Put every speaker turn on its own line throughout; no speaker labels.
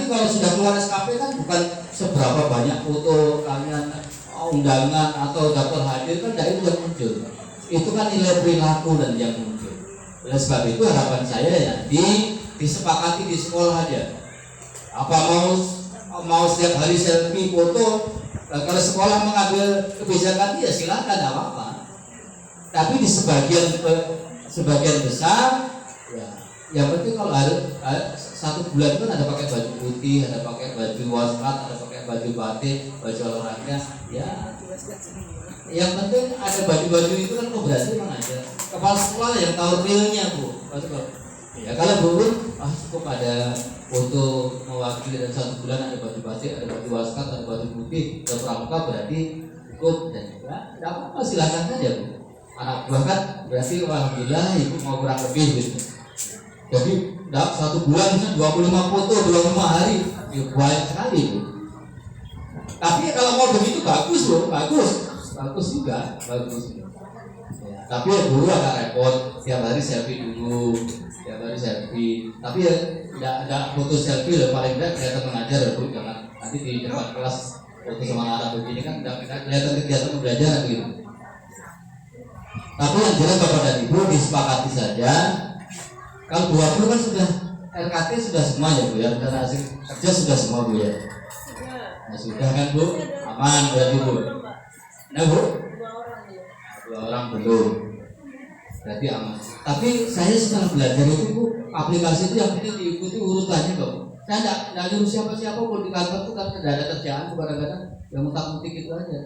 kalau sudah keluar SKP kan bukan seberapa banyak foto kalian, undangan atau daftar hadir kan, itu yang muncul. Itu kan nilai perilaku dan yang muncul. Oleh sebab itu harapan saya ya disepakati di sekolah aja. Apa mau setiap hari selfie foto, kalau sekolah mengambil kebijakan ya silakan, tidak apa-apa. Tapi di sebagian besar ya, yang penting kalau harus 1 bulan itu kan ada pakai baju putih, ada pakai baju waskat, ada pakai baju batik, baju olahraga, ya. Yang penting ada baju-baju itu kan berarti memang aja. Kepala sekolah yang tahu realnya Bu. Ya kalau Bu cukup ada foto mewakili dan 1 bulan ada baju batik, ada baju waskat, ada baju putih, ada pramuka, berarti cukup. Dan juga tidak apa-apa, silakan saja Bu. Anak buah kan berarti alhamdulillah ibu mau kurang lebih gitu. Jadi 1 bulan misalnya 25 foto 25 hari, ya banyak sekali Bu. Tapi kalau mau begitu bagus Bu, bagus juga, bagus. Ya, tapi ya dulu agak repot, tiap hari selfie dulu, tiap hari selfie. Tapi ya tidak foto selfie loh, paling tidak kelihatan mengajar Bu, jangan nanti di depan kelas foto sama anak begini kan tidak kelihatan kegiatan belajar gitu. Tapi yang jelas Bapak dan Ibu disepakati saja. Kalau 20 kan sudah RKT sudah semua ya Bu ya, dan hasil kerja sudah semua Bu ya. Nah, sudah kan Bu, aman berarti Bu. Nah Bu, 2 orang belum, berarti aman. Tapi saya setelah belajar itu Bu, aplikasi itu yang penting diikuti urutannya Bu. Saya tidak nyuruh siapa-siapa pun di kantor itu kan tidak ada kerjaan kadang-kadang yang mutak-mutik itu aja.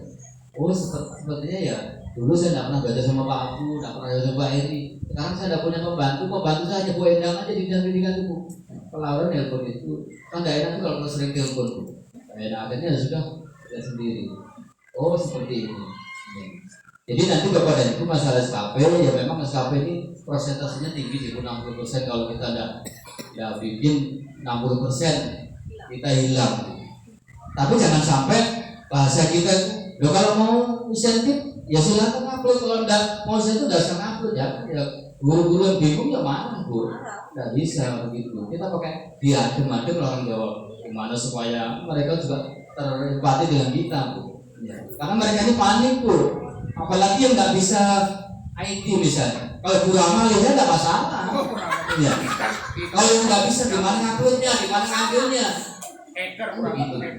Oh sepertinya ya, dulu saya tidak pernah belajar sama Pak Abu, tidak pernah belajar sama Pak Eri. Sekarang saya tidak punya pembantu saja Bu Endang aja di bidang pendidikan itu Bu. Pelauran nelpon itu kan tidak enak tuh kalau sering telepon Bu. Akhirnya sudah sendiri. Oh seperti ini. Jadi nanti Bapak dan Ibu masalah SKP ya, memang SKP ini persentasenya tinggi sih 60%. Kalau kita tidak bikin 60% kita hilang. Tapi jangan sampai bahasa kita loh, kalau mau insentif ya silakan upload, kalau enggak mau insentif enggak usah upload ya. Guru-guru yang bingung ya mana Bu, enggak bisa begitu. Kita pakai diadem-adem orang Jawa, gimana supaya mereka juga terempati dengan kita Bu ya. Karena mereka ini panik Bu, apalagi yang enggak bisa IT misalnya. Kalau guru amal ya enggak masalah ya. Kalau yang enggak bisa gimana uploadnya, gimana ngambilnya begitu ya.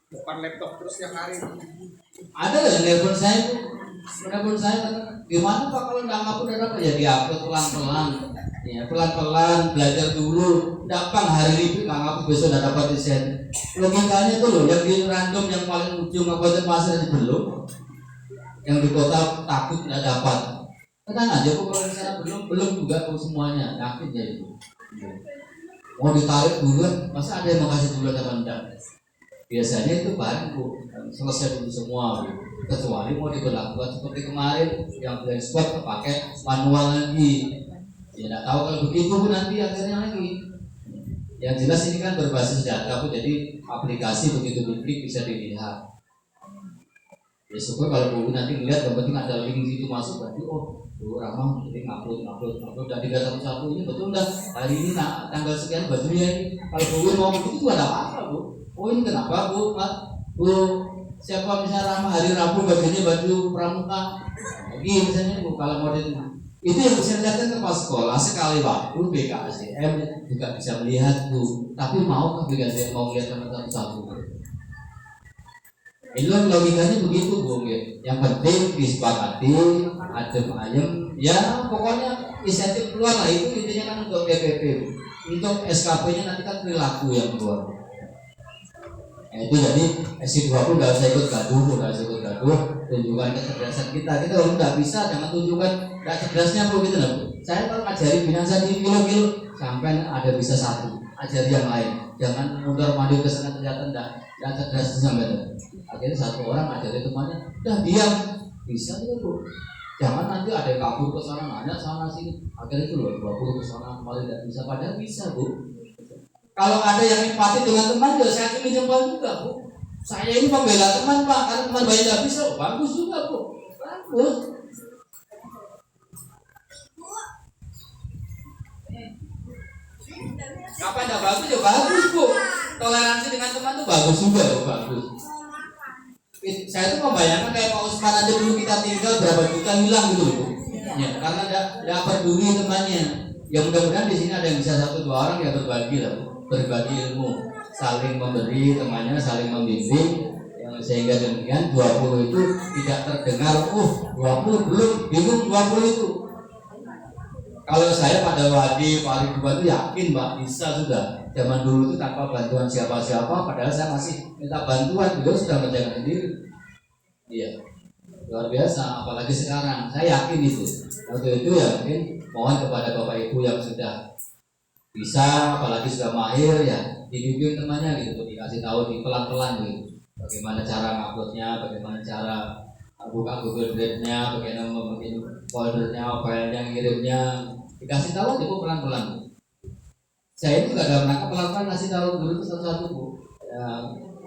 Depan laptop terus yang hari
ada yang nelpon saya gimana Pak kalau nggak ngupload ada apa ya, diupload pelan-pelan ya, pelan-pelan belajar dulu, gampang hari ini nggak ngupload besok udah dapat desain. Logikanya tuh loh, yang di random yang paling ujung kabupaten Pasir belum, yang di kota takut nggak dapat, tenang aja kok, kalau di sana belum juga kok semuanya, yakin ya itu. Mau ditarik duluan, masa ada yang mau kasih duluan apa enggak? Biasanya itu barang Bu, selesai dulu semua Bu. Kecuali mau diberlakukan seperti kemarin yang blank spot kepakai manual lagi. Ya tidak tahu kalau begitu Bu nanti akhirnya lagi. Yang jelas ini kan berbasis data Bu, jadi aplikasi begitu diklik bisa dilihat. Ya syukur kalau Bu nanti melihat yang penting ada link situ masuk, berarti oh Bu Ramah jadi ngupload dan 311 ini betul dah hari ini tanggal sekian bajunya ini. Kalau Bu mau begitu juga ada apa Bu? Oh ini kenapa Bu siapa misalnya Ramah hari Rabu bajunya baju pramuka lagi misalnya Bu, kalau model itu yang bisa dilihatkan ke pas sekolah sekali waktu BKSDM juga bisa melihat Bu. Tapi mau ke BKSDM mau lihat teman-teman satu? Itu logikanya begitu Bu. Yang penting disepakati adem ayem ya, pokoknya insentif keluar lah, itu intinya kan untuk DPP. Untuk SKP-nya nanti kan perilaku yang keluar. Itu jadi SI20 nggak usah ikut gaduh, tunjukkan kecerdasan kita. Kita kalau nggak bisa jangan tunjukkan nggak cerdasnya Bu gitu loh. Saya kalau ngajari finansial di kilo-kilo sampai ada bisa satu, ajari yang lain. Jangan mundur maju ke sana ternyata nggak cerdas sampai itu. Akhirnya satu orang ajari temannya, udah diam, bisa gitu Bu. Jangan nanti ada yang kabur ke sana nanya sana sini. Akhirnya itu loh 20 ke sana kembali nggak bisa, padahal bisa Bu. Kalau ada yang empati dengan teman, ya saya cumi jempol juga Bu. Saya ini pembela teman Pak, karena teman banyak nggak bisa, bagus juga Bu, bagus. Apa tidak bagus ya bagus Bu. Toleransi dengan teman itu bagus juga ya bagus. Saya tuh membayangkan kayak Pak Usman aja dulu kita tinggal berapa juta hilang gitu Bu. Ya, karena tidak peduli temannya. Ya mudah-mudahan di sini ada yang bisa 1-2 orang yang berbagi lah, berbagi ilmu, saling memberi temannya, saling membimbing, yang sehingga demikian 20 itu tidak terdengar, 20 belum, bingung 20 itu. Kalau saya pada Wadi, Pak Ridwan itu yakin Pak bisa sudah. Zaman dulu itu tanpa bantuan siapa-siapa, padahal saya masih minta bantuan, beliau sudah menjaga sendiri. Iya, luar biasa. Apalagi sekarang, saya yakin itu. Waktu itu ya mungkin mohon kepada Bapak Ibu yang sudah bisa, apalagi sudah mahir ya, dibimbing temannya gitu, dikasih tahu di pelan-pelan gitu. Bagaimana cara nguploadnya, bagaimana cara buka Google Drive-nya, bagaimana membuat foldernya, filenya, ngirimnya, dikasih tahu aja Bu pelan-pelan. Saya itu nggak dalam rangka pelan-pelan ngasih tahu guru itu satu-satu Bu. Ya,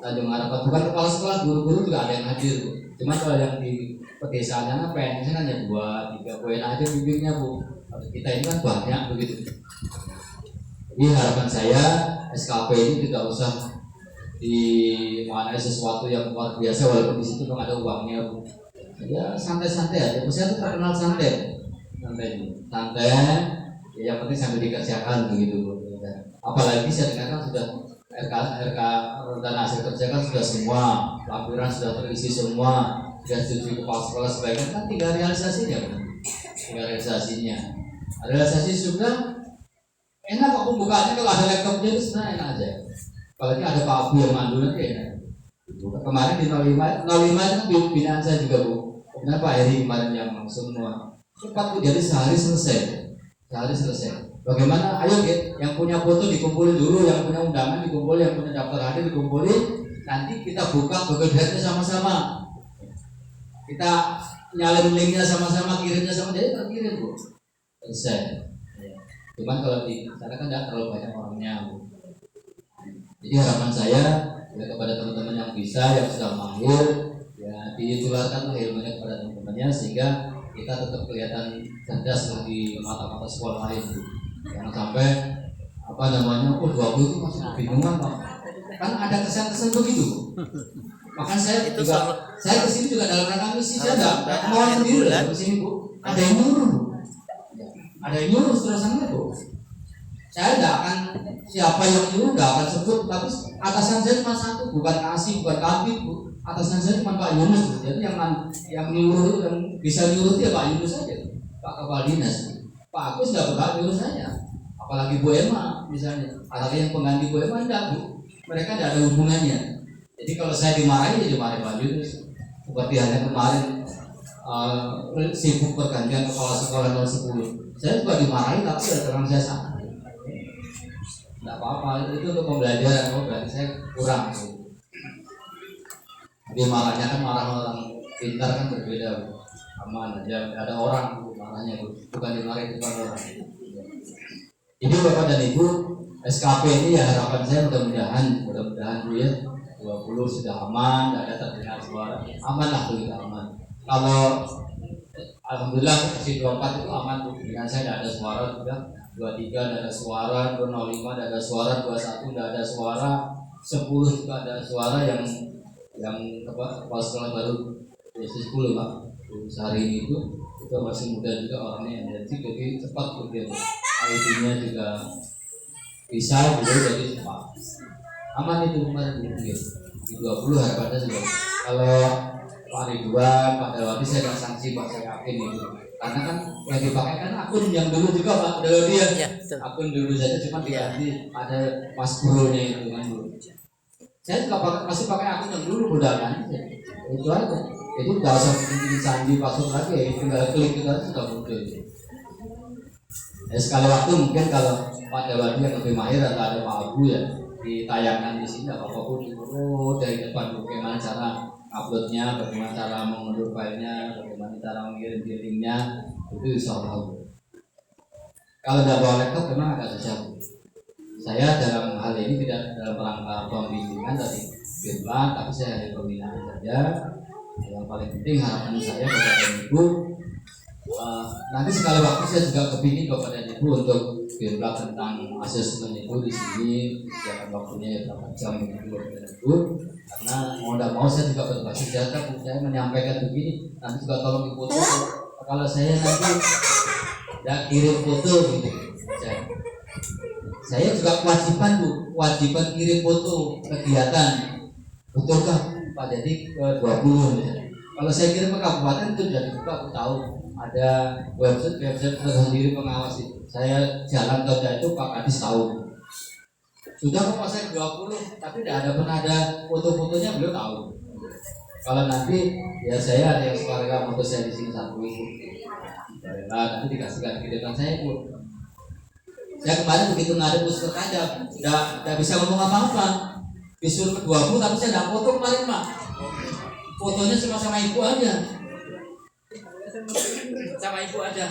Tanjung Harapan bukan kepala sekolah, guru-guru juga ada yang hadir Bu. Cuma kalau yang di pedesaan apa ya, misalnya hanya 2-3 poin aja bimbingnya Bu. Kalau kita ini kan banyak begitu. Jadi harapan saya SKP ini tidak usah dimaknai sesuatu yang luar biasa walaupun di situ memang ada uangnya Bu. Ya santai-santai aja. Saya tuh terkenal santai. Santai. Ya, yang penting sambil dikerjakan begitu Bu. Apalagi saya dengarkan sudah RK dan hasil kerja kan sudah semua, laporan sudah terisi semua, sudah disetujui kepala sekolah sebaiknya kan tinggal realisasinya kan? Tinggal realisasi sudah enak kok pembukaannya. Kalau ada laptopnya itu sebenarnya enak aja, apalagi ada Pak Abu yang mandu nanti enak. Kemarin di 05 itu binaan saya juga Bu, kemudian Pak Heri kemarin yang semua cepat Bu, jadi sehari selesai. Bagaimana? Ayo yang punya foto dikumpulin dulu, yang punya undangan dikumpulin, yang punya daftar hadir dikumpulin. Nanti kita buka Google Drive-nya sama-sama. Kita nyalin linknya sama-sama, kirimnya sama, jadi terkirim Bu. Selesai. Cuman kalau di sana kan tidak terlalu banyak orangnya Bu. Jadi harapan saya ya, kepada teman-teman yang bisa, yang sudah mahir, ya ditularkan ilmunya kepada teman-temannya sehingga kita tetap kelihatan cerdas di mata-mata sekolah lain Bu. Jangan sampai 20 itu masih kebingungan Pak. Kan ada kesan-kesan begitu. Makanya saya kesini juga dalam rangka misi, saya tidak mau sendiri lah kesini Bu. Ada yang nyuruh Bu. Ada yang nyuruh terusannya Bu. Saya tidak akan siapa yang nyuruh tidak akan sebut, tapi atasan saya cuma satu, bukan kasih, bukan kabit Bu. Atasan saya cuma Pak Yunus Bu. Jadi yang nyuruh itu, yang bisa nyuruh itu ya Pak Yunus saja, Pak Kepala Dinas. Pak Agus tidak berhak nyuruh saya. Apalagi Bu Emma misalnya, atau yang pengganti Bu Emma tidak Bu. Mereka tidak ada hubungannya. Jadi kalau saya dimarahi, ya dimarahi Pak Yunus. Seperti hanya kemarin sibuk pergantian kepala sekolah 010. Saya juga dimarahi, tapi ada terang saya sama. Tidak apa-apa, itu untuk pembelajaran. Oh berarti saya kurang. Jadi marahnya kan marah orang pintar kan berbeda Bu. Aman aja, ada orang Bu marahnya Bu. Bukan dimarahi depan orang. Jadi Bapak dan Ibu, SKP ini ya harapan saya mudah-mudahan Bu ya 20 sudah aman, tidak ada terdengar suara, aman lah Bu, kita aman. Kalau alhamdulillah si 24 itu aman Bu, dengan saya tidak ada suara sudah, 23 tidak ada suara, 05 tidak ada suara, 21 tidak ada suara, 10 juga ada suara yang kepala sekolah baru 10 Pak. Sehari ini itu masih muda juga orangnya energi, jadi cepat kemudian ID-nya juga bisa gitu, jadi cepat aman itu kemarin di 20 harapannya juga. Kalau Pak Ridwan, Pak Dawati saya nggak sanksi Pak, saya yakin itu karena kan yang dipakai kan akun yang dulu juga Pak Dawati ya, akun dulu saja cuma diganti ada Mas Bro-nya itu kan Bu. Saya juga masih pakai akun yang dulu udah kan itu aja. Itu nggak usah bikin sandi password lagi ya, tinggal klik itu aja sudah muncul. Ya, sekali waktu mungkin kalau Pak Dewadi yang lebih mahir atau ada Pak Abu ya ditayangkan di sini apa pun dari depan bagaimana cara uploadnya, bagaimana cara mengunduh filenya, bagaimana cara mengirim linknya itu insya Allah. Kalau tidak bawa laptop memang agak susah. Saya dalam hal ini tidak dalam rangka pembimbingan dari firman, tapi saya hanya pembinaan saja. Yang paling penting harapan saya kepada Ibu nanti sekali waktu saya juga kepingin kepada Ibu untuk feedback tentang asesmen itu di sini disediakan waktunya berapa jam itu karena mau tidak mau saya juga berbasis data Bu. Saya menyampaikan begini, nanti juga tolong dipoto kalau saya nanti tidak kirim foto gitu. Saya juga kewajiban Bu, kewajiban kirim foto kegiatan, betulkah Pak Jadi ke 20 misalnya. Kalau saya kirim ke kabupaten itu sudah dibuka, aku tahu ada website tersendiri pengawas itu. Saya jalan ke itu Pak Kadis tahu. Sudah kok saya 20, tapi pernah ada foto-fotonya beliau tahu. Kalau nanti ya saya ada yang sukarela foto saya di sini satu ibu. Nanti dikasihkan kiriman saya Bu. Saya kemarin begitu ngadep Puskes aja, tidak bisa ngomong apa-apa. Disuruh ke 20 tapi saya tidak foto kemarin Pak. Fotonya sama ibu aja. Sama ibu aja.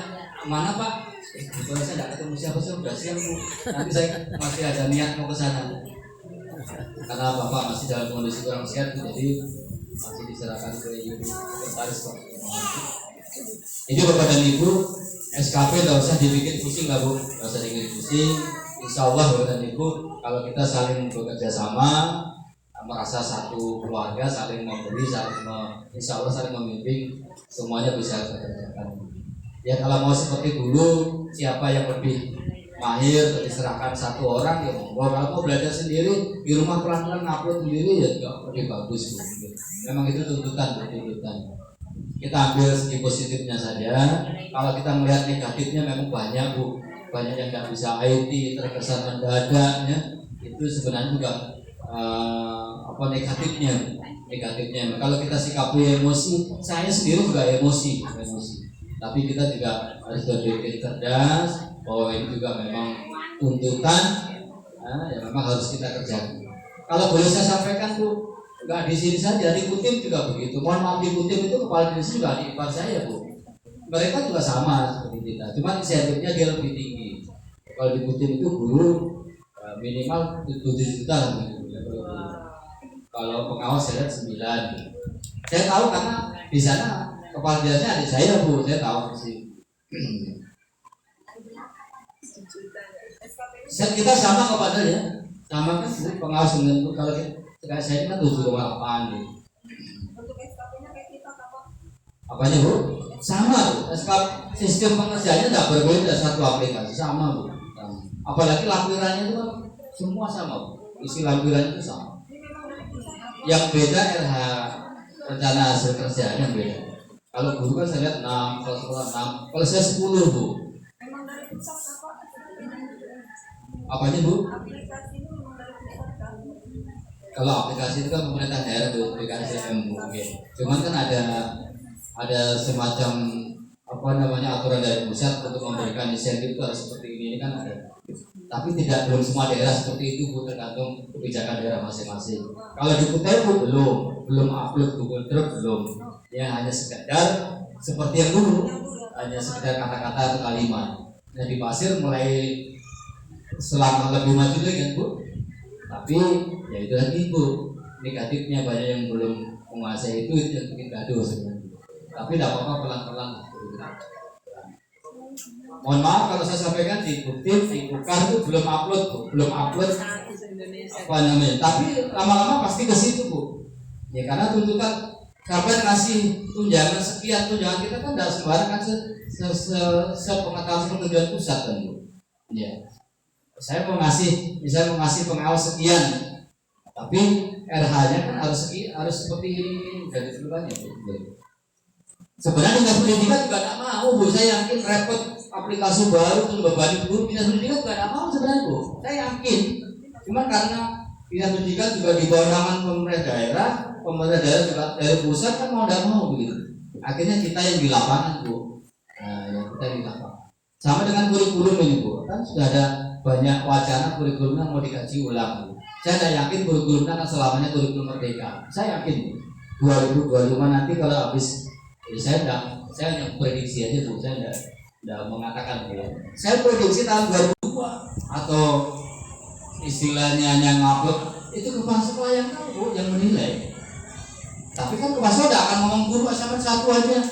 Mana Pak? Fotonya saya tidak ketemu siapa, saya sudah siap Bu. Nanti saya masih ada niat mau ke sana. Karena Bapak masih dalam kondisi kurang sehat, jadi masih diserahkan ke ibu sekretaris Pak. Jadi Bapak dan Ibu, SKP tidak usah dibikin pusing lah Bu, tidak usah dibikin pusing. Insya Allah Bapak dan Ibu, kalau kita saling bekerja sama, merasa satu keluarga, saling memberi, insya Allah saling membimbing, semuanya bisa dikerjakan. Ya kalau mau seperti dulu, siapa yang lebih mahir diserahkan satu orang ya monggo. Kalau mau belajar sendiri di rumah pelan-pelan ngupload sendiri ya juga lebih bagus Bu. Memang itu tuntutan. Kita ambil segi positifnya saja. Kalau kita melihat negatifnya memang banyak Bu, banyak yang tidak bisa IT, terkesan mendadaknya, itu sebenarnya juga negatifnya. Kalau kita sikapi emosi, saya sendiri juga emosi. Tapi kita juga harus berpikir cerdas bahwa ini juga memang tuntutan, yang memang harus kita kerjakan. Kalau boleh saya sampaikan Bu, nggak di sini saja, di Kutim juga begitu. Mohon maaf, di Kutim itu kepala dinas juga di ipar saya Bu. Mereka juga sama seperti kita, cuma insentifnya dia lebih tinggi. Kalau di Kutim itu guru minimal 7 juta lah gitu. Kalau pengawas saya lihat 9. Saya tahu karena di sana kepala dinasnya adik saya Bu, saya tahu sih. Kita sama kepada ya, sama kan pengawas dengan kalau kita saya kan 7,8 gitu.
Untuk SKP-nya kayak kita apa?
Apanya Bu? Sama Bu. Sistem pengerjaannya tidak berbeda, satu aplikasi sama Bu. Apalagi lampirannya itu kan semua sama Bu. Isi lampiran itu sama. Yang beda RH rencana hasil kerjanya beda. Kalau guru kan saya lihat 6, kalau sekolah 6, kalau saya 10 Bu.
Memang dari pusat apa?
Apanya Bu?
Aplikasi itu memang dari pusat kan?
Kalau aplikasi itu kan pemerintah daerah Bu, BKSDM mungkin. Cuman kan ada semacam aturan dari pusat untuk memberikan insentif itu harus seperti ini kan ada. Tapi belum semua daerah seperti itu Bu, tergantung kebijakan daerah masing-masing. Kalau di Kutai Bu belum upload Google Drive belum. Ya hanya sekedar seperti yang dulu, hanya sekedar kata-kata atau kalimat. Nah di Pasir mulai selama lebih maju lagi kan Bu. Tapi ya itu lagi Bu, negatifnya banyak yang belum menguasai itu yang bikin gaduh sebenarnya. Tapi tidak apa-apa, pelan-pelan. Mohon maaf kalau saya sampaikan di Kutim, di Bukar itu belum upload apa namanya. Tapi lama-lama pasti ke situ Bu. Ya karena tuntutan kapan kasih tunjangan sekian, tunjangan kita kan tidak sembarang kan sepengetahuan tujuan pusat kan Bu. Ya. Saya mau ngasih pengawas sekian, tapi RH-nya kan harus seperti ini dari tujuannya Bu. Sebenarnya dinas pendidikan juga tidak mau Bu, saya yakin repot aplikasi baru untuk membebani guru. Dinas pendidikan juga tidak mau sebenarnya Bu, saya yakin. Cuma karena dinas pendidikan juga di bawah naungan pemerintah daerah juga dari pusat kan mau tidak mau begitu. Akhirnya kita yang di lapangan Bu, yang kita di lapangan. Sama dengan kurikulum ini Bu, kan sudah ada banyak wacana kurikulumnya mau dikaji ulang Bu. Saya tidak yakin kurikulumnya akan selamanya kurikulum merdeka. Saya yakin 2025 nanti kalau habis. Jadi saya hanya prediksi aja Bu, saya tidak mengatakan Bu. Saya prediksi tahun 2002 atau istilahnya yang ngupload itu kepala sekolah yang tahu Bu, yang menilai. Tapi kan kepala sekolah tidak akan ngomong guru sama satu aja.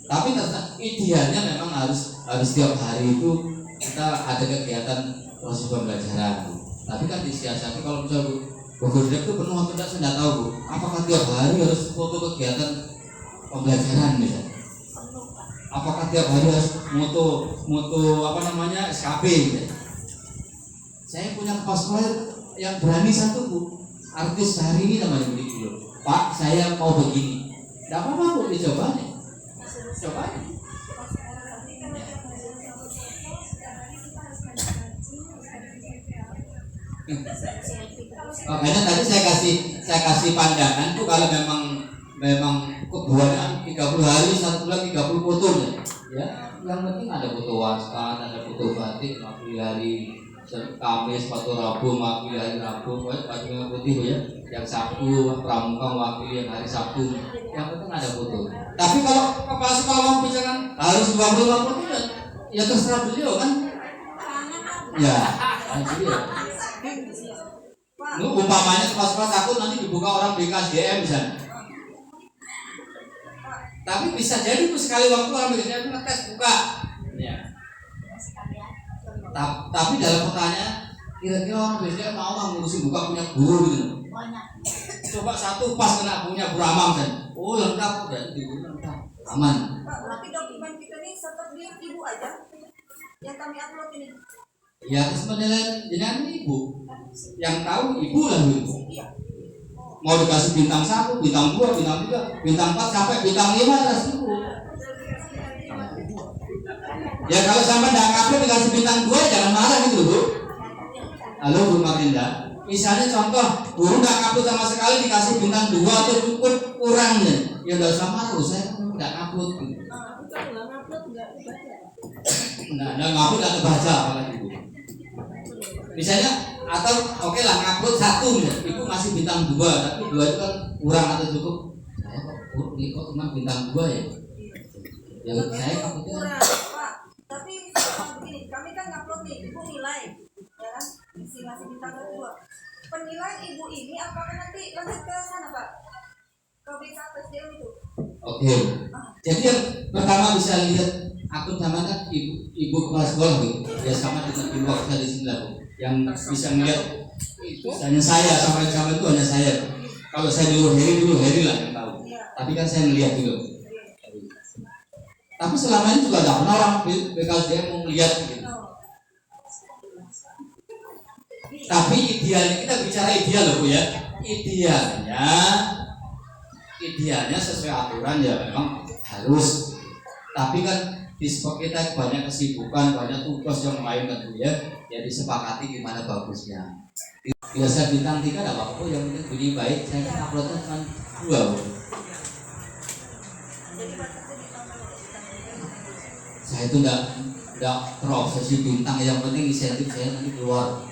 Tapi idealnya memang harus harus setiap hari itu kita ada kegiatan proses pembelajaran. Tapi kan disiasati kalau misalnya Google Drive itu penuh atau tidak saya tidak tahu Bu. Apakah tiap hari harus foto kegiatan pembelajaran misalnya? Apakah tiap hari harus moto apa namanya SKP gitu? Saya punya kepala sekolah yang berani satu Bu, artis hari ini namanya begitu loh. Pak, saya mau begini. Tidak apa-apa Bu, dicoba nih. Coba. Makanya tadi saya kasih pandangan tuh kalau memang kebuahan 30 hari 1 bulan 30 foto ya. Yang penting ada foto waskan, ada foto batik, mewakili hari Kamis, foto Rabu, mewakili hari Rabu, baju merah putih ya. Yang Sabtu, Pramuka mewakili yang hari Sabtu. Yang penting ada foto. Tapi kalau kepala sekolah mau bicara harus 25 foto ya terserah beliau kan. Ya, dia. Umpamanya kepala sekolah takut nanti dibuka orang BKSDM misalnya. Tapi bisa jadi tuh sekali waktu orang BKSDM ngetes buka. Ya. Tapi dalam pertanyaan kira-kira orang BKSDM mau nggak ngurusin buka punya guru gitu? Coba satu pas kena punya guru Amang kan? Oh lengkap udah di guru lengkap aman.
Pak, tapi dokumen kita ini tetap di ibu aja yang kami upload ini.
Ya sebenarnya dengan ibu yang tahu ibu lah ibu. Mau dikasih bintang 1, bintang 2, bintang 3, bintang 4 sampai bintang 5 terus ibu. Ya kalau sampai tidak ngaku dikasih bintang 2 jangan marah gitu Bu. Halo Bu Marinda. Misalnya contoh guru nggak ngupload sama sekali dikasih bintang 2 atau cukup kurang nih. Ya nggak usah marah, saya nggak ngupload. Nggak ngupload nggak kebaca apalagi Bu. Misalnya atau oke lah ngupload 1 ya, ibu masih bintang 2 tapi 2 itu kan kurang atau cukup. Saya kok cuma bintang 2 ya. Ya saya
kurang Pak. Tapi begini, kami kan ngupload nih, ibu nilai, ya kan? Masih bintang 2. Penilaian ibu ini apakah nanti lanjut ke sana Pak? Ke BKSDM itu?
Oke. Jadi yang pertama bisa lihat akun sama kan ibu kepala sekolah Bu. Ya sama dengan ibu waktu di sini lah Bu. Yang bisa melihat misalnya saya sama itu hanya saya. Kalau saya dulu Heri lah yang tahu. Tapi kan saya melihat dulu. Tapi selama ini juga tidak pernah orang BKSDM mau melihat gitu. Tapi idealnya kita bicara ideal loh Bu ya. Idealnya sesuai aturan ya memang harus. Tapi kan di spot kita banyak kesibukan, banyak tugas yang lain kan Bu ya. Jadi sepakati gimana bagusnya. Biasa bintang 3 ada apa-apa yang penting bunyi baik. Saya kan uploadnya cuma 2 Bu. Saya itu enggak terobsesi bintang, yang penting insentif saya nanti keluar.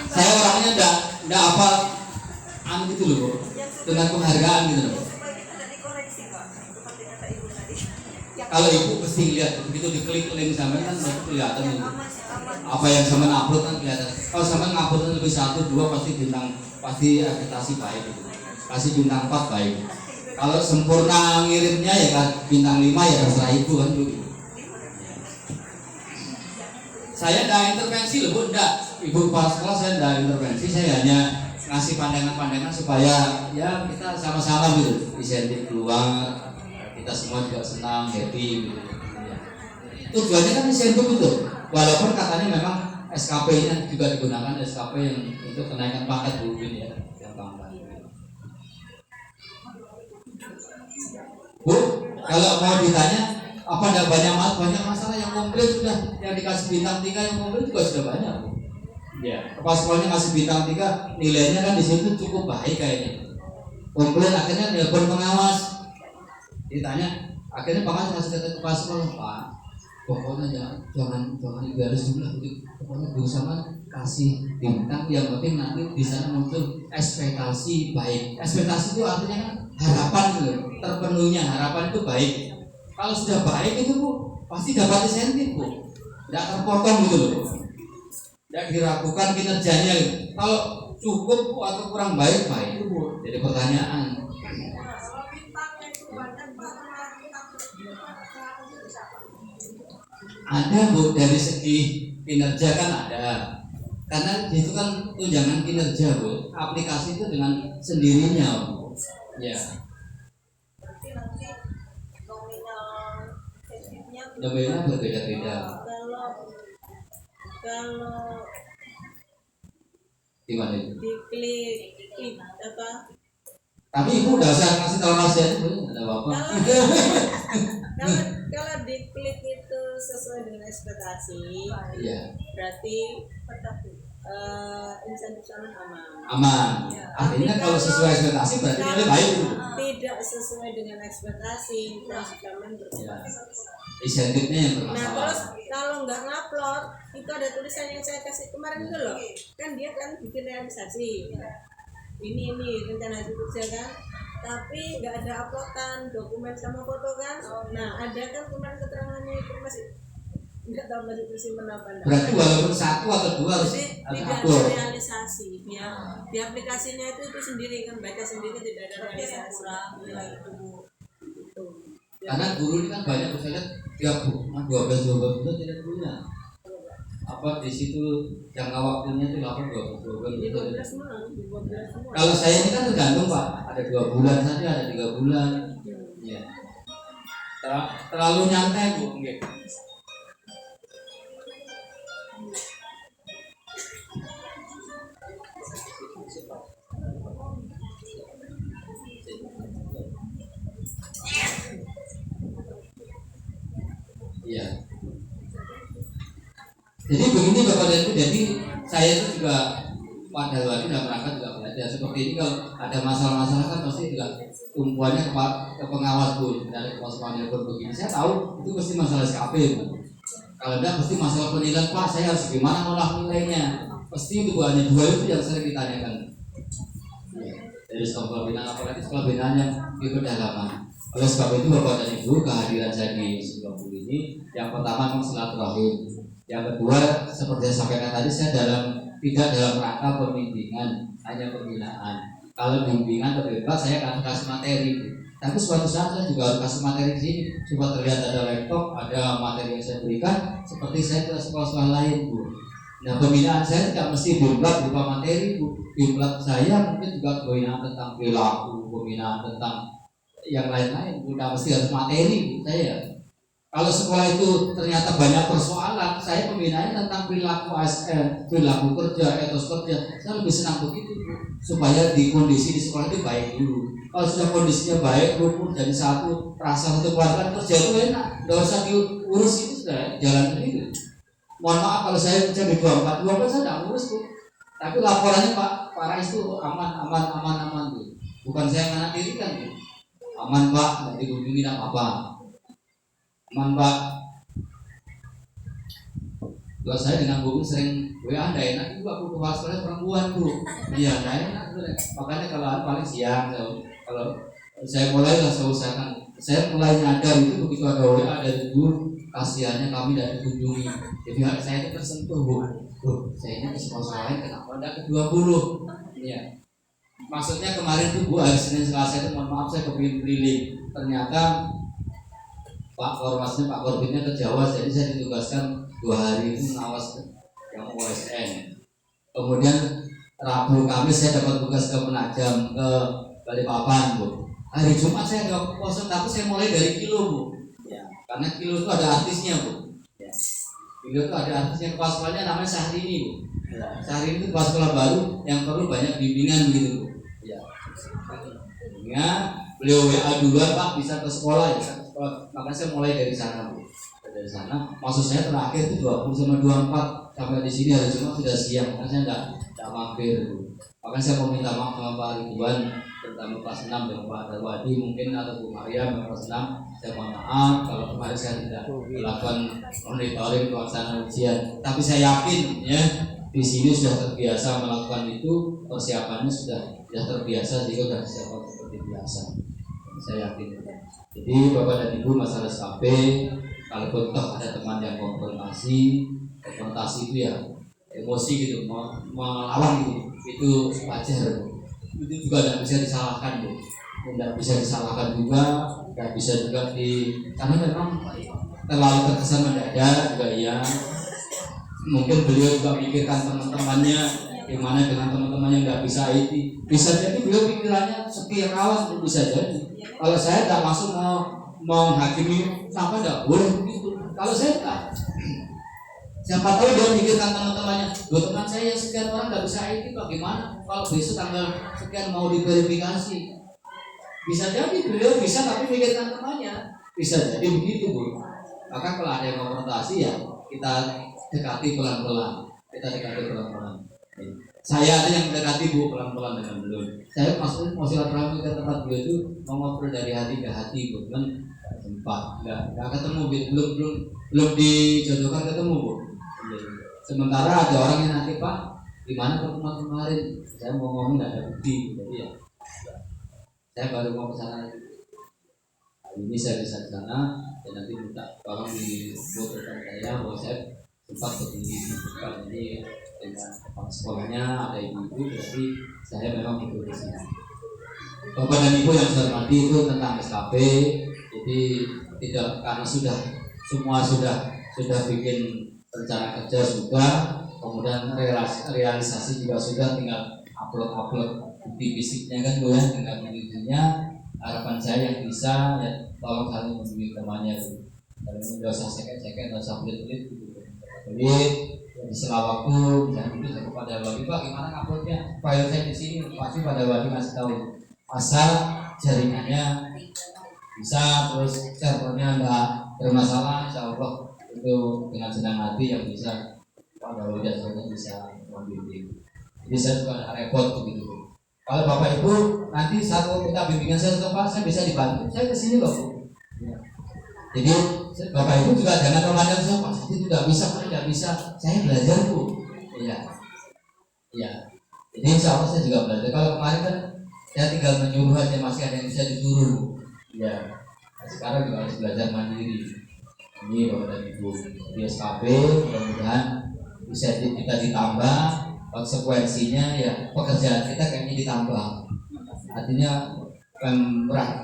Saya orangnya enggak apa gitu loh Bu. Dengan penghargaan gitu loh. Kalau ibu pasti lihat begitu diklik link sama kan kelihatan itu. Apa yang sama upload kan kelihatan. Kalau sama upload lebih 1, 2 pasti akreditasi baik gitu. Kasih bintang 4 baik. Kalau sempurna ngirimnya ya kan bintang 5 ya terserah ibu kan Bu. Saya tidak intervensi loh Bu, enggak. Ibu kepala sekolah saya tidak intervensi, saya hanya ngasih pandangan-pandangan supaya ya kita sama-sama gitu. Insentif keluar, kita semua juga senang, happy gitu. Tujuannya kan insentif itu. Walaupun katanya memang SKP-nya juga digunakan SKP yang untuk kenaikan pangkat Bu ya, yang pangkat. Bu, kalau mau ditanya apa ada banyak masalah yang komplain sudah yang dikasih bintang 3 yang komplain juga sudah banyak Bu. Ya, kepala sekolahnya kasih bintang 3 nilainya kan di situ cukup baik kayaknya. Komplain akhirnya telepon pengawas. Ditanya, akhirnya pengawas kasih kata kepala sekolah, Pak, pokoknya jangan idealis dulu lah, pokoknya berusaha kasih bintang yang penting nanti di sana muncul ekspektasi baik. Ekspektasi itu artinya kan harapan gitu, terpenuhnya harapan itu baik. Kalau sudah baik itu Bu, pasti dapat insentif Bu, tidak terpotong gitu loh, tidak diragukan kinerjanya gitu. Kalau cukup Bu atau kurang baik itu Bu, jadi pertanyaan. Ada Bu, dari segi kinerja kan ada. Karena itu kan tunjangan kinerja Bu. Aplikasi itu dengan sendirinya Bu. Ya.
Berarti nanti nominal insentifnya
Nominal berbeda-beda.
Kalau
Gimana itu?
diklik apa?
Tapi Ibu udah usah kasih tahu rahasia itu, ada apa-apa.
Kalau diklik itu sesuai dengan ekspektasi,
Iya.
berarti insentif sana aman.
Aman.
Ya.
Artinya kalau sesuai ekspektasi berarti lebih baik Bu.
Tidak sesuai dengan ekspektasi, insentif sana
Ya.
bermasalah.
Insentifnya yang
Nah terus
bermasalah.
kalau nggak ngupload itu ada tulisan yang saya kasih kemarin itu loh, kan dia kan bikin realisasi ini rencana hasil kerja kan, tapi nggak ada uploadan dokumen sama foto kan. Nah ada kan kemarin keterangannya itu masih nggak tahu masih tersimpan apa enggak.
Berarti walaupun satu atau dua harus
Jadi tidak ada
upload.
realisasi ya, di aplikasinya itu sendiri kan, baca sendiri tidak ada realisasi nilai itu gitu.
Karena guru ini kan banyak saya lihat tiap 12 bulan tidak punya. Apa di situ jangka waktunya itu 12 bulan gitu.
12 semua.
Kalau saya ini kan tergantung Pak, ada 2 bulan saja, ada 3 bulan. Ya. Terlalu nyantai Bu, nggih. Iya. Jadi begini Bapak dan Ibu, jadi saya itu juga pada waktu dalam rangka juga belajar seperti ini. Kalau ada masalah-masalah kan pasti juga tumpuannya ke pengawas Bu, dari pos manajer begini. Saya tahu itu pasti masalah SKP Bu. Kalau enggak pasti masalah penilaian Pak, saya harus gimana ngolah nilainya. Pasti itu hanya dua itu yang sering ditanyakan. Dari sekolah binaan, apalagi sekolah binaan yang di pedalaman. Oleh sebab itu Bapak dan Ibu, kehadiran saya di Singapura ini yang pertama memang silaturahim. Yang kedua seperti yang sampaikan tadi, saya tidak dalam rangka pembimbingan, hanya pembinaan. Kalau bimbingan bebas saya akan kasih materi. Tapi suatu saat saya juga harus kasih materi di sini supaya terlihat ada laptop, ada materi yang saya berikan seperti saya ke sekolah-sekolah lain Bu. Nah pembinaan saya tidak mesti bimblat berupa materi Bu. Bimblat saya mungkin juga pembinaan tentang perilaku, pembinaan tentang yang lain-lain, udah mesti harus materi saya. Kalau sekolah itu ternyata banyak persoalan, saya pembinaannya tentang perilaku ASN, perilaku kerja, etos kerja. Saya lebih senang begitu Bu, supaya di kondisi di sekolah itu baik dulu. Kalau sudah kondisinya baik, rukun jadi satu, rasa satu keluarga, kerja itu enak, nggak usah diurus, itu sudah jalan sendiri. Mohon maaf kalau saya kerja di 24 saya tidak ngurus Bu. Tapi laporannya Pak Rais itu aman Bu. Bukan saya menakdirkan Bu. Aman Pak, tidak dikunjungi tidak apa-apa. Aman Pak. Kalau saya dengan Bu sering WA tidak enak Bu, aku ke sekolah perempuan Bu. Iya tidak enak Bu. Makanya kalau paling siang kalau saya mulai lah saya usahakan. Saya mulai nyadar itu begitu ada WA dari Bu, kasihannya kami tidak dikunjungi. Jadi saya itu tersentuh Bu. Saya ini ke sekolah lain kenapa tidak ke 20? Iya. Maksudnya kemarin tuh Bu, hari Senin Selasa itu mohon maaf saya kepingin keliling. Ternyata Pak Korbitnya ke Jawa, jadi saya ditugaskan 2 hari itu mengawas yang OSN. Kemudian Rabu Kamis saya dapat tugas ke Penajam, ke Balikpapan Bu. Hari Jumat saya nggak kosong, tapi saya mulai dari Kilo Bu. Ya, karena Kilo itu ada artisnya Bu. Ya. Kilo itu ada artisnya, kepala sekolahnya namanya Syahrini Bu. Ya. Syahrini itu kepala sekolah baru yang perlu banyak bimbingan gitu Bu. Ya. Ya, beliau WA duluan Pak, bisa ke sekolah ya. Makanya saya mulai dari sana Bu. Dari sana, maksud saya terakhir itu 20 sama 24 sampai di sini hari Jumat sudah siang, makanya saya tidak mampir Bu. Makanya saya mau minta maaf sama Pak Ridwan, terutama kelas 6 dan Pak Darwadi mungkin atau Bu Maria yang kelas 6. Saya mohon maaf kalau kemarin saya tidak melakukan monitoring pelaksanaan ujian. Tapi saya yakin ya di sini sudah terbiasa melakukan itu, persiapannya sudah terbiasa sehingga sudah siapkan seperti biasa. Saya yakin. Jadi Bapak dan Ibu masalah SKP, kalau toh ada teman yang konfrontasi itu ya emosi gitu, melawan gitu, itu wajar. Itu juga tidak bisa disalahkan Bu. Tidak bisa disalahkan juga, tidak bisa juga karena memang terlalu terkesan mendadak juga ya. Mungkin beliau juga pikirkan teman-temannya, gimana dengan teman-teman yang nggak bisa IT. Bisa jadi beliau pikirannya setiawan, bisa jadi. Kalau saya tak langsung mau menghakimi, sampai nggak boleh begitu. Kalau saya tak, siapa tahu dia pikirkan teman-temannya, teman saya yang sekian orang nggak bisa IT, bagaimana? Kalau besok tanggal sekian mau diverifikasi, bisa jadi beliau bisa tapi pikirkan temannya, bisa jadi begitu Bu. Maka kalau ada yang konfrontasi ya kita dekati pelan-pelan. Saya ada yang mendekati Bu pelan-pelan dengan beliau. Saya maksudnya mau silaturahmi ke tempat beliau itu mau ngobrol dari hati ke hati Bu, cuman sempat nggak ketemu belum dijodohkan ketemu Bu. Sementara ada orang yang nanti Pak, gimana pertemuan kemarin? Saya mau ngomong nggak ada bukti, jadi ya saya baru mau ke sana. Ini saya bisa ke sana dan nanti minta tolong dibuatkan saya bahwa saya sempat berdiri di depan ini dengan kepala sekolahnya ada ibu-ibu, berarti saya memang ikut di sini. Bapak dan Ibu yang saya hormati, itu tentang SKP. Jadi tidak, karena semua sudah bikin rencana kerja sudah, kemudian realisasi juga sudah, tinggal upload bukti fisiknya kan Bu ya, tinggal menunjuknya. Harapan saya yang bisa ya tolong saling menghubungi temannya Bu. Kalau tidak usah ceket-ceket, tidak usah pelit-pelit gitu. Jadi di sela waktu misalnya itu saya kepada wali, Pak gimana uploadnya, file saya di sini, pasti pada wali ngasih tahu asal jaringannya bisa, terus servernya enggak bermasalah, insya Allah itu dengan senang hati yang bisa pada wali dasarnya bisa membimbing. Jadi saya juga ada repot begitu. Kalau Bapak Ibu nanti satu minta bimbingan saya tempat, saya bisa dibantu, saya kesini loh Bu. Jadi Bapak Ibu juga jangan memandang saya pasti tidak bisa, saya belajar Bu. Iya. Jadi insya Allah saya juga belajar. Kalau kemarin kan saya tinggal menyuruh aja, masih ada yang bisa disuruh Bu. Iya. Nah, sekarang juga harus belajar mandiri. Ini Bapak dan Ibu. Di SKP mudah-mudahan bisa kita ditambah konsekuensinya ya, pekerjaan kita kayaknya ditambah. Artinya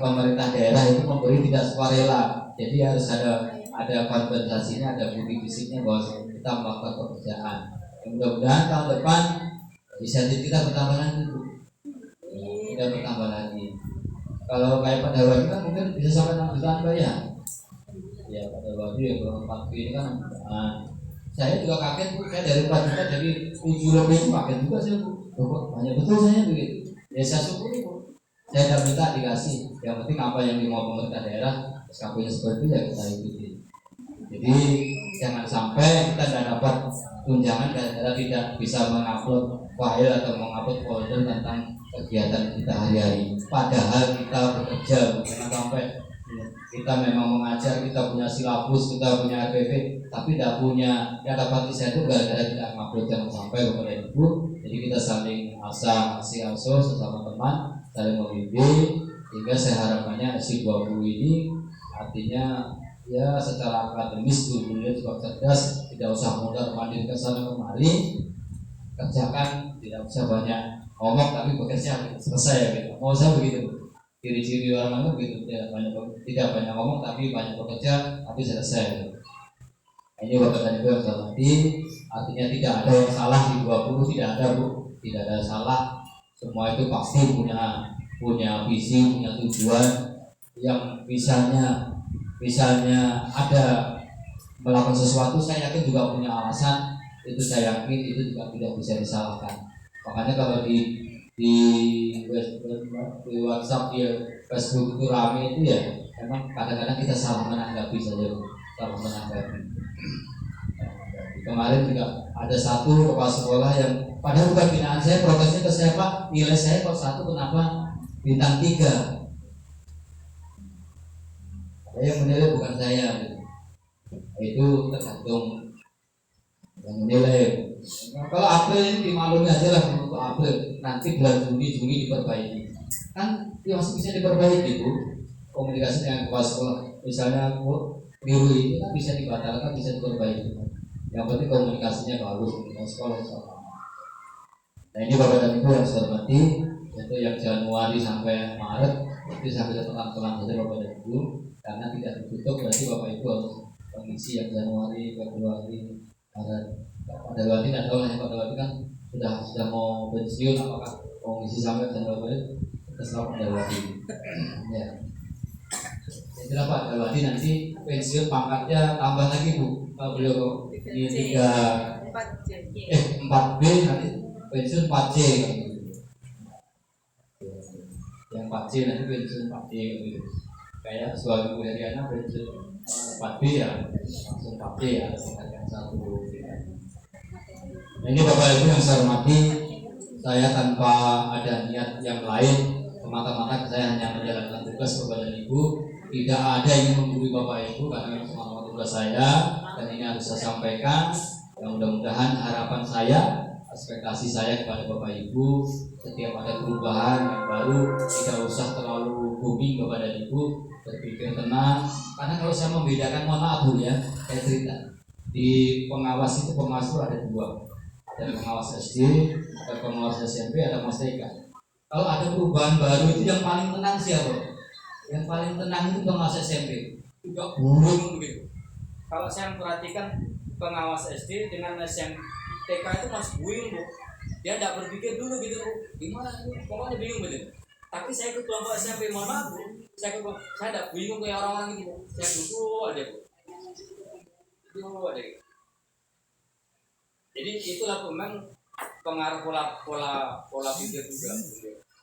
pemerintah daerah itu memberi tidak sukarela. Jadi harus ada kompensasinya, ada bukti fisiknya bahwa kita melakukan pekerjaan. Mudah-mudahan tahun depan insentif kita bertambah lagi Bu. Tidak bertambah lagi. Kalau kayak pada waktu kan mungkin bisa sampai 6 jutaan bayar. Ya pada waktu yang berempat ini kan saya juga kaget Bu, saya dari 4 juta jadi 7 lebih itu kaget juga saya Bu. Banyak betul saya begitu. Ya saya syukuri Bu. Saya tidak minta dikasih. Yang penting apa yang dimau pemerintah daerah, SKP-nya seperti itu ya kita ikuti. Jadi jangan sampai kita tidak dapat tunjangan karena tidak bisa mengupload file atau mengupload folder tentang kegiatan kita hari-hari. Padahal kita bekerja, bukan sampai kita memang mengajar, kita punya silabus, kita punya RPP, tapi tidak punya yang dapat insentif gara-gara tidak mengupload, jangan sampai kepada Ibu. Jadi kita saling asih sesama teman, saling membimbing, sehingga saya harapannya SI20 ini artinya ya secara akademis gurunya juga cerdas, tidak usah mudah mandir ke sana kemari, kerjakan, tidak usah banyak ngomong tapi bekerja selesai ya gitu. Mau saya begitu. Ciri-ciri orang itu begitu, tidak banyak ngomong tapi banyak bekerja tapi selesai. Gitu. Ini Bapak dan Ibu yang saya hormati, artinya tidak ada yang salah di 20, tidak ada Bu, tidak ada salah. Semua itu pasti punya visi, punya tujuan. Yang misalnya ada melakukan sesuatu, saya yakin juga punya alasan. Itu saya yakin itu juga tidak bisa disalahkan. Makanya kalau di WhatsApp, di Facebook itu rame itu ya, memang kadang-kadang kita salah menanggapi saja, salah menanggapi. Kemarin juga ada satu kepala sekolah yang padahal bukan binaan saya, protesnya ke saya, Pak, nilai saya kok 1 kenapa bintang 3? Yang menilai bukan saya, itu tergantung yang menilai. Nah, kalau April ini dimaklumi aja lah untuk April, nanti bulan Juni diperbaiki. Kan masih bisa diperbaiki Bu, komunikasi dengan kepala sekolah. Misalnya biru itu kan bisa dibatalkan, bisa diperbaiki. Yang penting komunikasinya bagus dengan sekolah. Nah ini Bapak dan Ibu yang saya hormati, itu yang Januari sampai Maret itu sampai pelan-pelan saja Bapak dan Ibu, karena tidak ditutup berarti Bapak Ibu harus mengisi yang Januari, Februari, Maret. Pak Darwati tidak tahu ya, Pak Darwati kan sudah mau pensiun, apakah mau ngisi sampai Januari? Terserah Pak Darwati. Ya. Itulah Pak Darwati nanti pensiun pangkatnya tambah lagi Bu. Kalau beliau di 4B nanti pensiun 4C gitu. Yang 4C nanti pensiun 4C gitu. Kayak suami Bu Heriana pensiun 4B ya langsung 4C ya, yang satu. Nah, ini Bapak Ibu yang saya hormati, saya tanpa ada niat yang lain, semata-mata saya hanya menjalankan tugas kepada Ibu. Tidak ada yang menggurui Bapak Ibu karena semua tugas saya, dan ini harus saya sampaikan. Yang mudah-mudahan harapan saya, ekspektasi saya kepada Bapak Ibu, setiap ada perubahan yang baru tidak usah terlalu booming kepada Ibu, berpikir tenang. Karena kalau saya membedakan, mohon maaf Bu ya, saya cerita di pengawas itu ada dua. Ada pengawas SD, ada pengawas SMP, ada pengawas TK. Kalau ada perubahan baru itu yang paling tenang siapa? Yang paling tenang itu pengawas SMP. Juga burung begitu. Kalau saya perhatikan pengawas SD dengan TK itu masih bingung Bu. Dia tidak berpikir dulu gitu Bu. Gimana Bu? Pokoknya bingung begitu. Tapi saya ke kelompok SMP, mohon maaf Bu. Saya tidak bingung kayak orang-orang gitu Bu. Saya duduk aja Bu. Duduk aja. Jadi itulah memang pengaruh pola pikir juga.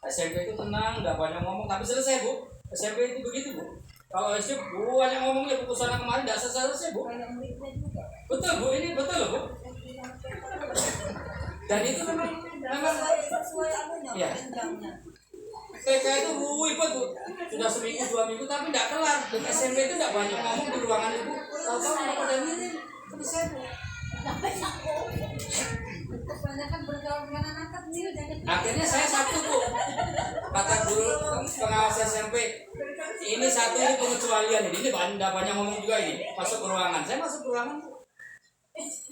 SMP itu tenang, nggak banyak ngomong, tapi selesai Bu. SMP itu begitu Bu. Kalau SD banyak ngomongnya, Bu, kesana kemarin nggak selesai Bu. Betul Bu, ini betul loh Bu. Dan itu memang
sesuai anunya,
ya. TK itu ribet Bu, sudah seminggu 2 minggu tapi nggak kelar. Dan SMP itu nggak banyak ngomong di ruangan Ibu. Tahu-tahu pada ini selesai Bu.
Kebanyakan bergaul dengan anak kecil.
Akhirnya saya satu Bu, kata guru pengawas SMP, ini satu ini pengecualian ini tidak banyak ngomong juga ini. Masuk ke ruangan, saya masuk ke ruangan Bu.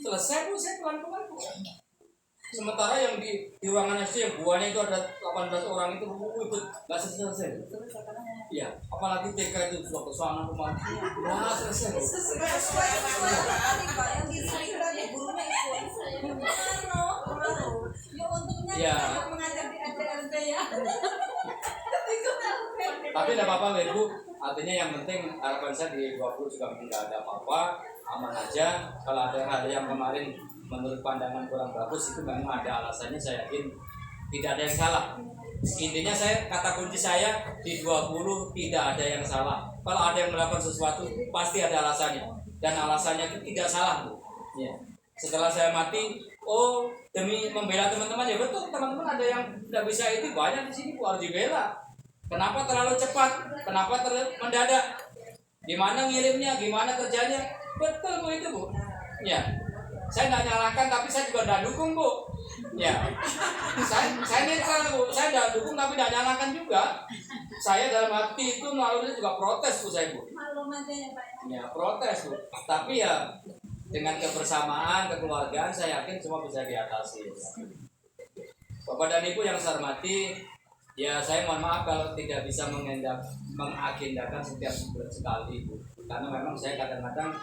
Selesai Bu, saya pelan-pelan Bu. Sementara yang di ruangan SD yang buahnya itu ada 18 orang itu ikut nggak selesai. Iya, apalagi TK itu sudah kesana kemana. Nah, selesai.
Sesuai Pak yang disuruh gurunya itu. Ya untungnya kita mengajar di ADRT ya.
Tapi tidak apa-apa Ibu. Artinya yang penting harapan saya di 20 juga tidak ada apa-apa, aman aja. Kalau ada hal yang kemarin menurut pandangan kurang bagus itu memang ada alasannya, saya yakin tidak ada yang salah. Intinya kata kunci saya di 20 tidak ada yang salah. Kalau ada yang melakukan sesuatu pasti ada alasannya, dan alasannya itu tidak salah Bu. Ya. Setelah saya mati, demi membela teman-teman ya betul, teman-teman ada yang tidak bisa itu banyak di sini Bu, harus dibela. Kenapa terlalu cepat? Kenapa mendadak? Gimana ngirimnya? Gimana kerjanya? Betul Bu itu Bu. Ya. Saya tidak nyalahkan, tapi saya juga tidak dukung Bu. Ya, saya netral Bu. Saya tidak dukung tapi tidak nyalahkan juga. Saya dalam hati itu melalui juga protes Bu saya Bu.
Maklum aja ya Pak.
Ya protes Bu. Tapi ya dengan kebersamaan, kekeluargaan saya yakin semua bisa diatasi. Bapak dan Ibu yang saya hormati, ya saya mohon maaf kalau tidak bisa mengagendakan setiap bulan sekali Bu. Karena memang saya kadang-kadang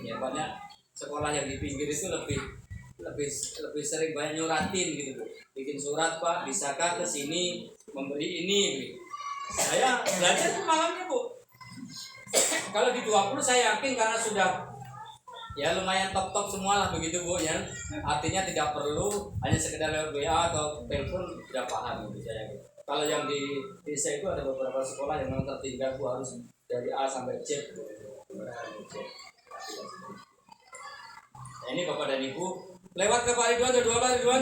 ya banyak sekolah yang di pinggir itu lebih sering banyak nyuratin gitu Bu. Bikin surat Pak, bisakah ke sini memberi ini gitu. Saya belajar malamnya Bu. Kalau di 20 saya yakin karena sudah ya lumayan top semua lah begitu Bu ya. Artinya tidak perlu hanya sekedar lewat WA atau telepon, sudah paham gitu saya yakin. Kalau yang di desa itu ada beberapa sekolah yang memang tertinggal Bu, harus dari A sampai Z Bu. Nah, ini Bapak dan Ibu lewat ke Pak Ridwan, kedua Pak Ridwan.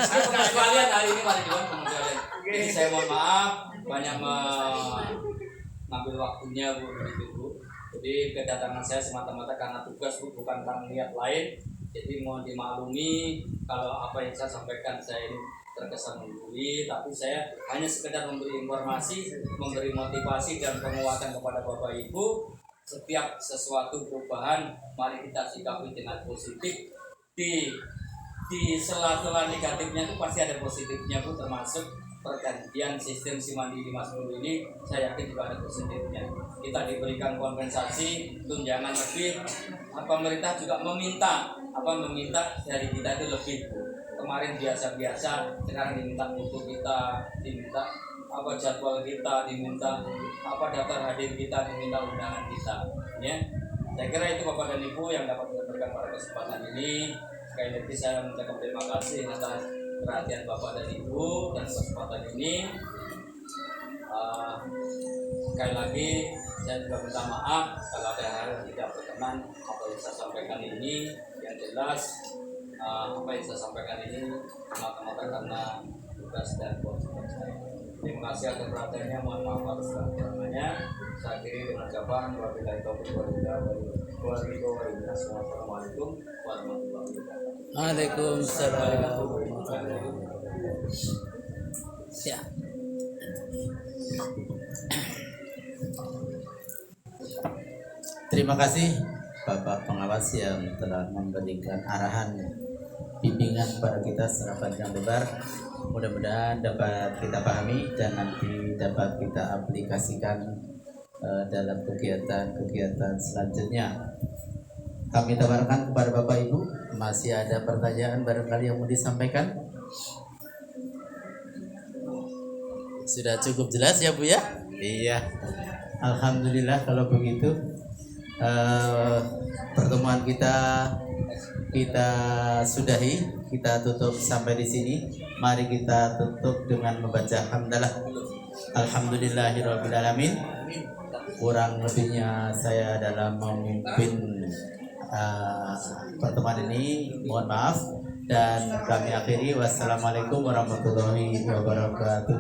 Saya pengecualian hari ini Pak Ridwan pengecualian. Jadi saya mohon maaf banyak mengambil waktunya Bu begitu Bu. Jadi kedatangan saya semata-mata karena tugas Bu, bukan karena niat lain. Jadi mohon dimaklumi kalau apa yang saya sampaikan saya ini terkesan menggurui, tapi saya hanya sekedar memberi informasi, memberi motivasi dan penguatan kepada Bapak Ibu. Setiap sesuatu perubahan mari kita sikapi dengan positif. Di sela-sela negatifnya itu pasti ada positifnya Bu, termasuk
pergantian sistem Simandiri Makmur ini saya yakin juga ada positifnya. Kita diberikan kompensasi tunjangan lebih, pemerintah juga meminta dari kita itu lebih. Kemarin biasa-biasa, sekarang diminta buku kita, diminta jadwal kita, diminta daftar hadir kita, diminta undangan kita, ya. Saya kira itu Bapak dan Ibu yang dapat saya berikan pada kesempatan ini. Sekali lagi saya mengucapkan terima kasih atas perhatian Bapak dan Ibu dan kesempatan ini. Sekali lagi saya juga minta maaf kalau ada hal yang tidak berkenan apa yang saya sampaikan ini. Yang jelas apa yang saya sampaikan ini semata-mata karena tugas dan kewajiban saya. Terima kasih atas perhatiannya, mohon maaf atas kekurangannya. Saya akhiri dengan ucapan wabillahi taufiq wal hidayah. Wassalamualaikum warahmatullahi wabarakatuh.
Waalaikumsalam. Ya. Terima kasih Bapak Pengawas yang telah memberikan arahan bimbingan kepada kita secara panjang lebar. Mudah-mudahan dapat kita pahami dan nanti dapat kita aplikasikan dalam kegiatan-kegiatan selanjutnya. Kami tawarkan kepada Bapak Ibu, masih ada pertanyaan barangkali yang mau disampaikan? Sudah cukup jelas ya Bu ya? Iya. Alhamdulillah kalau begitu. Pertemuan kita sudahi, kita tutup sampai di sini. Mari kita tutup dengan membaca hamdalah. Alhamdulillahirabbil alamin. Kurang lebihnya saya dalam memimpin pertemuan ini mohon maaf dan kami akhiri. Wassalamualaikum warahmatullahi wabarakatuh.